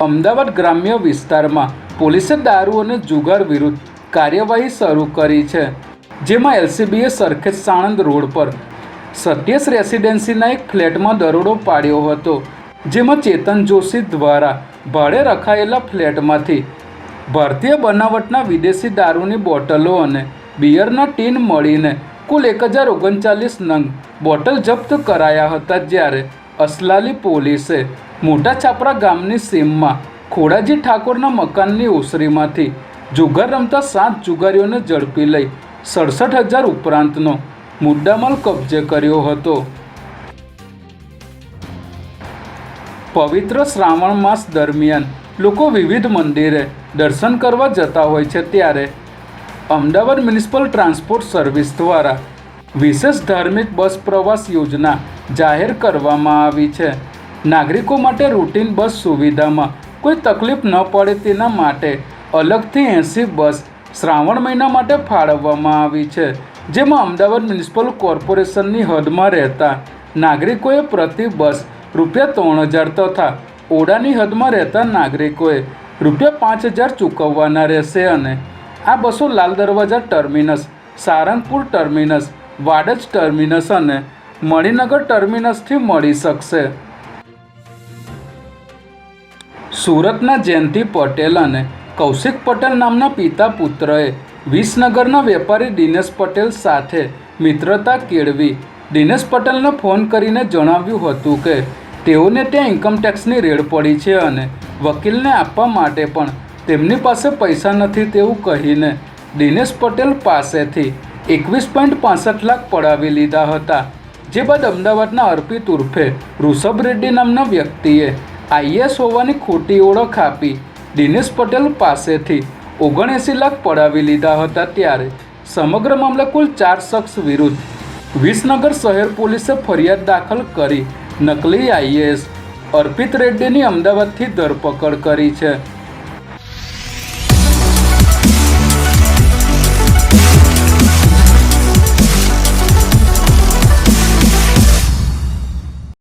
અમદાવાદ ગ્રામ્ય વિસ્તારમાં પોલીસે દારૂ અને જુગાર વિરુદ્ધ કાર્યવાહી શરૂ કરી છે, જેમાં એલસીબીએ સરખેજ સાણંદ રોડ પર સત્યસ રેસિડેન્સીના એક ફ્લેટમાં દરોડો પાડ્યો હતો, જેમાં ચેતન જોશી દ્વારા ભાડે રખાયેલા ફ્લેટમાંથી ભારતીય બનાવટના વિદેશી દારૂની બોટલો અને બિયરના ટીન મળીને કુલ 1039 નંગ બોટલ જપ્ત કરાયા હતા। જ્યારે અસલાલી પોલીસે મોટા છાપરા ગામની સીમમાં ખોડાજી ઠાકોરના મકાનની ઓસરીમાંથી જુગાર રમતા 7 જુગારીઓને ઝડપી લઈ 67,000 ઉપરાંતનો મુદ્દામાલ કબજે કર્યો હતો। પવિત્ર શ્રાવણ માસ દરમિયાન લોકો વિવિધ મંદિરે દર્શન કરવા જતા હોય છે, ત્યારે અમદાવાદ મ્યુનિસિપલ ટ્રાન્સપોર્ટ સર્વિસ દ્વારા વિશેષ ધાર્મિક બસ પ્રવાસ યોજના જાહેર કરવામાં આવી છે। નાગરિકો માટે રૂટીન બસ સુવિધામાં કોઈ તકલીફ ન પડે તેના માટે અલગથી 80 બસ શ્રાવણ મહિના માટે ફાળવવામાં આવી છે, જેમાં અમદાવાદ મ્યુનિસિપલ કોર્પોરેશનની હદમાં રહેતા નાગરિકોએ પ્રતિ બસ ₹3,000 તથા ઓડાની હદમાં રહેતા નાગરિકોએ ₹5,000 ચૂકવવાના રહેશે અને આ બસો Lal Darwaja terminus, Sarangpur terminus, Vadaj terminus અને મણિનગર ટર્મિનસથી મળી શકશે। સુરતના જયંતિ પટેલ અને કૌશિક પટેલ નામના પિતા પુત્રએ વિસનગરના વેપારી દિનેશ પટેલ સાથે મિત્રતા કેળવી દિનેશ પટેલને ફોન કરીને જણાવ્યું હતું કે તેઓને ત્યાં ઇન્કમટેક્સની રેડ પડી છે અને વકીલને આપવા માટે પણ તેમની પાસે પૈસા નથી તેવું કહીને દિનેશ પટેલ પાસેથી 21.65 લાખ પડાવી લીધા હતા। જે બાદ અમદાવાદના અર્પિત ઉર્ફે ઋષભ રેડ્ડી નામના વ્યક્તિએ આઈએએસ હોવાની ખોટી ઓળખ આપી દિનેશ પટેલ પાસેથી 79 લાખ પડાવી લીધા હતા। ત્યારે સમગ્ર મામલે કુલ 4 શખ્સ વિરુદ્ધ વિસનગર શહેર પોલીસે ફરિયાદ દાખલ કરી નકલી આઈએએસ અર્પિત રેડ્ડીની અમદાવાદથી ધરપકડ કરી છે।